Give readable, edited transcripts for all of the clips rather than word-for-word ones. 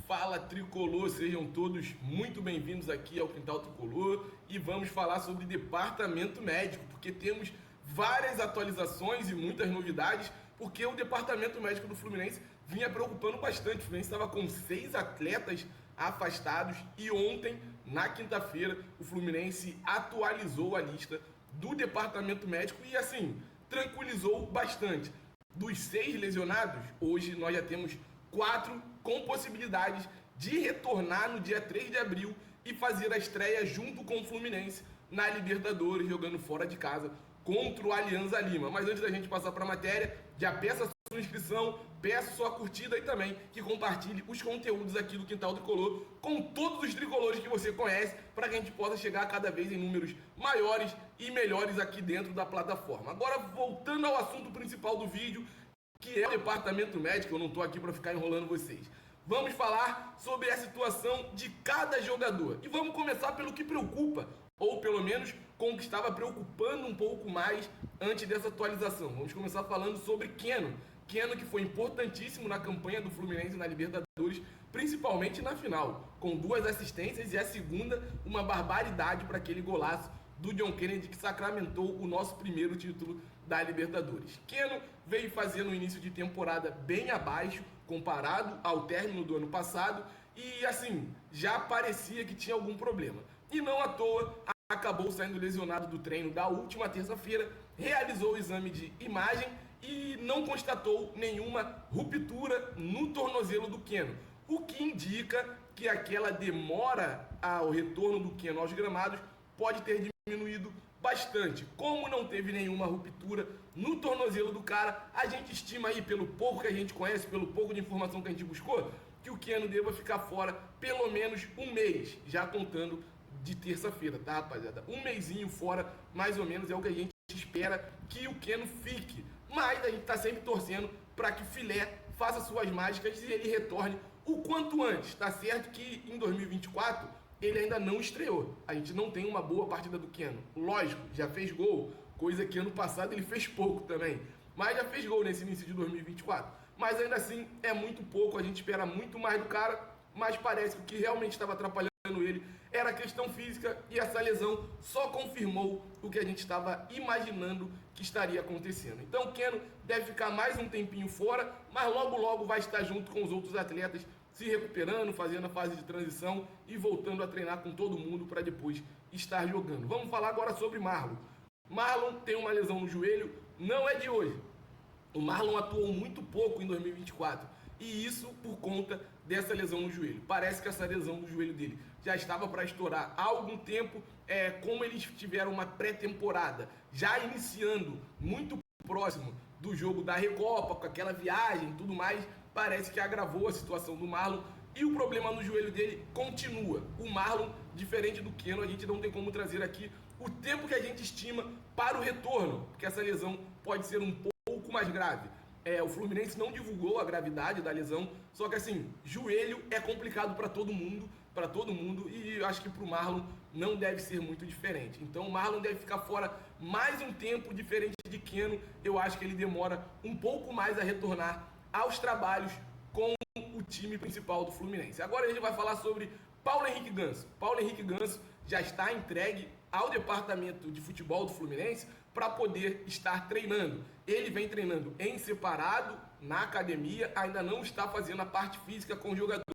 Fala Tricolor, sejam todos muito bem-vindos aqui ao Quintal Tricolor e vamos falar sobre departamento médico, porque temos várias atualizações e muitas novidades, porque o departamento médico do Fluminense vinha preocupando bastante. O Fluminense estava com 6 atletas afastados e ontem, na quinta-feira, o Fluminense atualizou a lista do departamento médico e assim, tranquilizou bastante. Dos 6 lesionados, hoje nós já temos 4 com possibilidades de retornar no dia 3 de abril e fazer a estreia junto com o Fluminense na Libertadores, jogando fora de casa contra o Alianza Lima. Mas antes da gente passar para a matéria, já peça a sua inscrição, peço sua curtida e também que compartilhe os conteúdos aqui do Quintal Tricolor com todos os tricolores que você conhece, para que a gente possa chegar cada vez em números maiores e melhores aqui dentro da plataforma. Agora, voltando ao assunto principal do vídeo, que é o departamento médico, eu não estou aqui para ficar enrolando vocês. Vamos falar sobre a situação de cada jogador. E vamos começar pelo que preocupa, ou pelo menos com o que estava preocupando um pouco mais antes dessa atualização. Vamos começar falando sobre Keno. Keno, que foi importantíssimo na campanha do Fluminense na Libertadores, principalmente na final, com 2 assistências e a segunda, uma barbaridade para aquele golaço do John Kennedy, que sacramentou o nosso primeiro título da Libertadores. Keno veio fazendo um início de temporada bem abaixo, comparado ao término do ano passado, e assim, já parecia que tinha algum problema. E não à toa, acabou saindo lesionado do treino da última terça-feira, realizou o exame de imagem e não constatou nenhuma ruptura no tornozelo do Keno, o que indica que aquela demora ao retorno do Keno aos gramados pode ter diminuído bastante. Como não teve nenhuma ruptura no tornozelo do cara, a gente estima aí, pelo pouco que a gente conhece, pelo pouco de informação que a gente buscou, que o Keno deva ficar fora pelo menos um mês, já contando de terça-feira, tá, rapaziada? Um mesinho fora, mais ou menos, é o que a gente espera que o Keno fique. Mas a gente tá sempre torcendo para que Filé faça suas mágicas e ele retorne o quanto antes. Tá certo que em 2024 ele ainda não estreou. A gente não tem uma boa partida do Keno. Lógico, já fez gol, coisa que ano passado ele fez pouco também. Mas já fez gol nesse início de 2024. Mas ainda assim é muito pouco, a gente espera muito mais do cara, mas parece que o que realmente estava atrapalhando ele era a questão física e essa lesão só confirmou o que a gente estava imaginando que estaria acontecendo. Então o Keno deve ficar mais um tempinho fora, mas logo vai estar junto com os outros atletas, se recuperando, fazendo a fase de transição e voltando a treinar com todo mundo para depois estar jogando. Vamos falar agora sobre Marlon. Marlon tem uma lesão no joelho, não é de hoje. O Marlon atuou muito pouco em 2024 e isso por conta dessa lesão no joelho. Parece que essa lesão do joelho dele já estava para estourar há algum tempo, como eles tiveram uma pré-temporada já iniciando muito próximo do jogo da Recopa, com aquela viagem e tudo mais, parece que agravou a situação do Marlon e o problema no joelho dele continua. O Marlon, diferente do Keno, a gente não tem como trazer aqui o tempo que a gente estima para o retorno, porque essa lesão pode ser um pouco mais grave. O Fluminense não divulgou a gravidade da lesão, só que assim, joelho é complicado para todo mundo, e acho que para o Marlon não deve ser muito diferente. Então o Marlon deve ficar fora mais um tempo, diferente de Keno. Eu acho que ele demora um pouco mais a retornar aos trabalhos com o time principal do Fluminense. Agora a gente vai falar sobre Paulo Henrique Ganso. Paulo Henrique Ganso já está entregue ao departamento de futebol do Fluminense para poder estar treinando. Ele vem treinando em separado na academia, ainda não está fazendo a parte física com os jogadores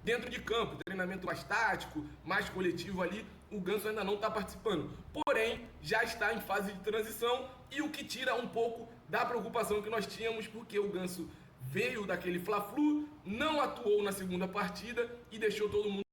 dentro de campo, treinamento mais tático, mais coletivo ali, o Ganso ainda não está participando. Porém, já está em fase de transição e o que tira um pouco da preocupação que nós tínhamos, porque o Ganso veio daquele Fla-Flu, não atuou na segunda partida e deixou todo mundo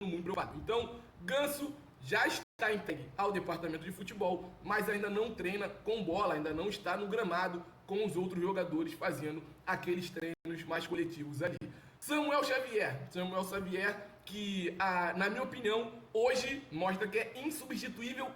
muito preocupado. Então, Ganso já está entregue ao departamento de futebol, mas ainda não treina com bola, ainda não está no gramado com os outros jogadores fazendo aqueles treinos mais coletivos ali. Samuel Xavier, que na minha opinião, hoje mostra que é insubstituível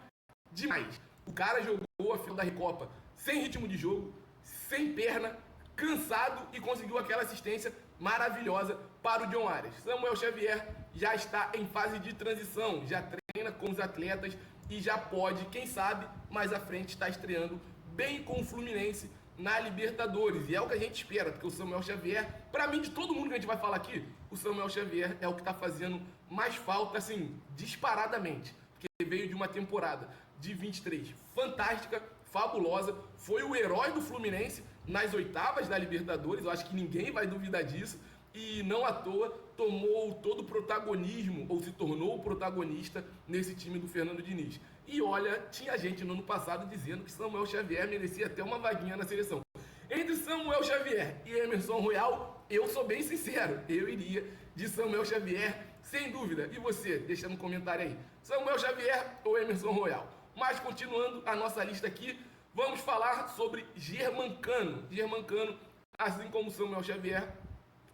demais. O cara jogou a final da Recopa sem ritmo de jogo, sem perna, cansado e conseguiu aquela assistência maravilhosa para o John Arias. Samuel Xavier já está em fase de transição, já treina com os atletas e já pode, quem sabe, mais à frente estar estreando bem com o Fluminense na Libertadores. E é o que a gente espera, porque o Samuel Xavier, para mim, de todo mundo que a gente vai falar aqui, o Samuel Xavier é o que está fazendo mais falta, assim, disparadamente. Porque veio de uma temporada de 23 fantástica, fabulosa, foi o herói do Fluminense nas oitavas da Libertadores, eu acho que ninguém vai duvidar disso, e não à toa tomou todo o protagonismo, ou se tornou o protagonista nesse time do Fernando Diniz. E olha, tinha gente no ano passado dizendo que Samuel Xavier merecia até uma vaguinha na seleção. Entre Samuel Xavier e Emerson Royal, eu sou bem sincero, eu iria de Samuel Xavier, sem dúvida. E você, deixa no comentário aí, Samuel Xavier ou Emerson Royal? Mas continuando a nossa lista aqui, vamos falar sobre Germancano. Germancano, assim como Samuel Xavier,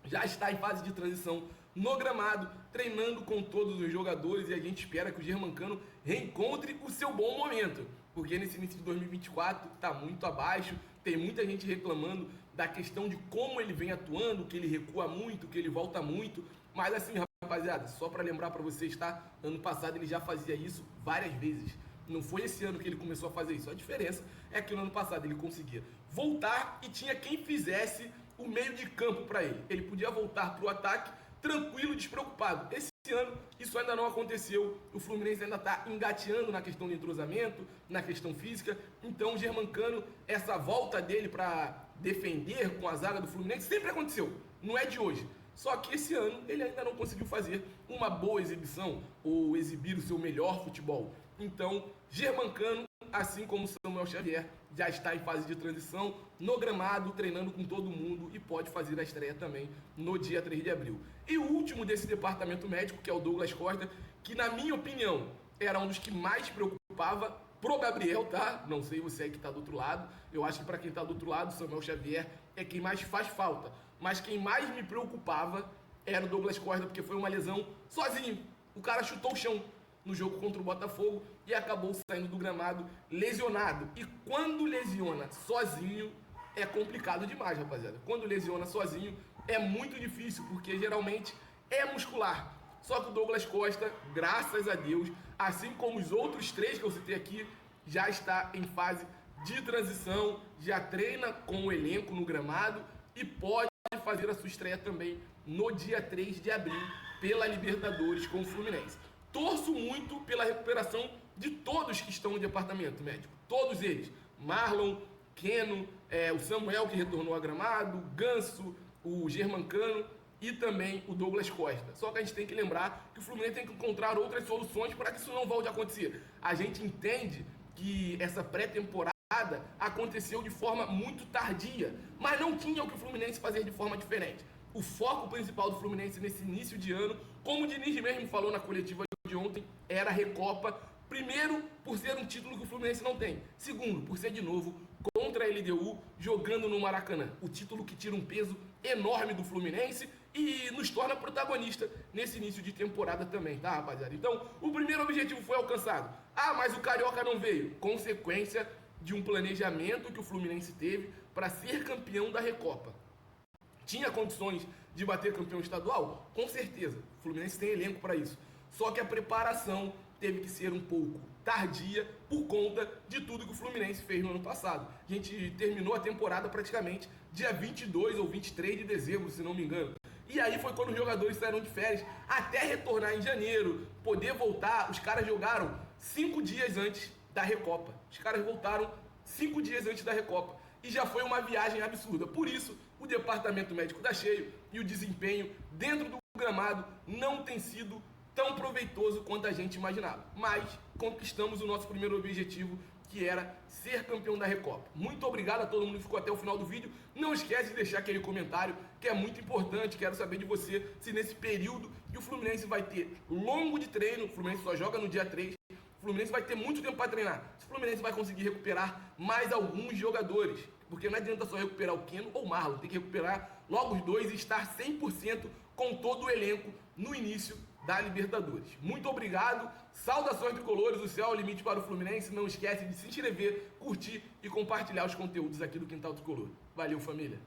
já está em fase de transição no gramado, treinando com todos os jogadores, e a gente espera que o Germancano reencontre o seu bom momento, porque nesse início de 2024 está muito abaixo, tem muita gente reclamando da questão de como ele vem atuando, que ele recua muito, que ele volta muito, mas assim, rapaziada, só para lembrar para vocês, tá? Ano passado ele já fazia isso várias vezes. Não foi esse ano que ele começou a fazer isso. A diferença é que no ano passado ele conseguia voltar e tinha quem fizesse o meio de campo para ele. Ele podia voltar para o ataque tranquilo, despreocupado. Esse ano isso ainda não aconteceu. O Fluminense ainda está engateando na questão de entrosamento, na questão física. Então o Germancano, essa volta dele para defender com a zaga do Fluminense sempre aconteceu. Não é de hoje. Só que esse ano ele ainda não conseguiu fazer uma boa exibição ou exibir o seu melhor futebol. Então, Germancano, assim como Samuel Xavier, já está em fase de transição no gramado, treinando com todo mundo e pode fazer a estreia também no dia 3 de abril. E o último desse departamento médico, que é o Douglas Costa, que na minha opinião era um dos que mais preocupava pro Gabriel, tá? Não sei você aí que está do outro lado. Eu acho que para quem está do outro lado, Samuel Xavier é quem mais faz falta. Mas quem mais me preocupava era o Douglas Costa, porque foi uma lesão sozinho. O cara chutou o chão no jogo contra o Botafogo e acabou saindo do gramado lesionado. E quando lesiona sozinho, é complicado demais, rapaziada. Quando lesiona sozinho, é muito difícil, porque geralmente é muscular. Só que o Douglas Costa, graças a Deus, assim como os outros três que eu citei aqui, já está em fase de transição, já treina com o elenco no gramado e pode fazer a sua estreia também no dia 3 de abril pela Libertadores com o Fluminense. Torço muito pela recuperação de todos que estão no departamento médico. Todos eles. Marlon, Keno, o Samuel que retornou a gramado, Ganso, o Germancano e também o Douglas Costa. Só que a gente tem que lembrar que o Fluminense tem que encontrar outras soluções para que isso não volte a acontecer. A gente entende que essa pré-temporada aconteceu de forma muito tardia, mas não tinha o que o Fluminense fazer de forma diferente. O foco principal do Fluminense nesse início de ano, como o Diniz mesmo falou na coletiva de ontem, era a Recopa. Primeiro, por ser um título que o Fluminense não tem. Segundo, por ser de novo contra a LDU, jogando no Maracanã. O título que tira um peso enorme do Fluminense e nos torna protagonista nesse início de temporada também, tá, rapaziada? Então, o primeiro objetivo foi alcançado. Ah, mas o Carioca não veio. Consequência de um planejamento que o Fluminense teve para ser campeão da Recopa. Tinha condições de bater campeão estadual? Com certeza. O Fluminense tem elenco para isso. Só que a preparação teve que ser um pouco tardia por conta de tudo que o Fluminense fez no ano passado. A gente terminou a temporada praticamente dia 22 ou 23 de dezembro, se não me engano. E aí foi quando os jogadores saíram de férias, até retornar em janeiro, poder voltar. Os caras jogaram 5 dias antes da Recopa. Os caras voltaram 5 dias antes da Recopa. E já foi uma viagem absurda. Por isso, o departamento médico está cheio e o desempenho dentro do gramado não tem sido tão proveitoso quanto a gente imaginava. Mas conquistamos o nosso primeiro objetivo, que era ser campeão da Recopa. Muito obrigado a todo mundo que ficou até o final do vídeo. Não esquece de deixar aquele comentário, que é muito importante. Quero saber de você se nesse período que o Fluminense vai ter longo de treino, o Fluminense só joga no dia 3, o Fluminense vai ter muito tempo para treinar. Se o Fluminense vai conseguir recuperar mais alguns jogadores, porque não adianta só recuperar o Keno ou o Marlon, tem que recuperar logo os dois e estar 100% com todo o elenco no início da Libertadores. Muito obrigado, saudações tricolores, o céu é o limite para o Fluminense. Não esquece de se inscrever, curtir e compartilhar os conteúdos aqui do Quintal Tricolor. Valeu, família!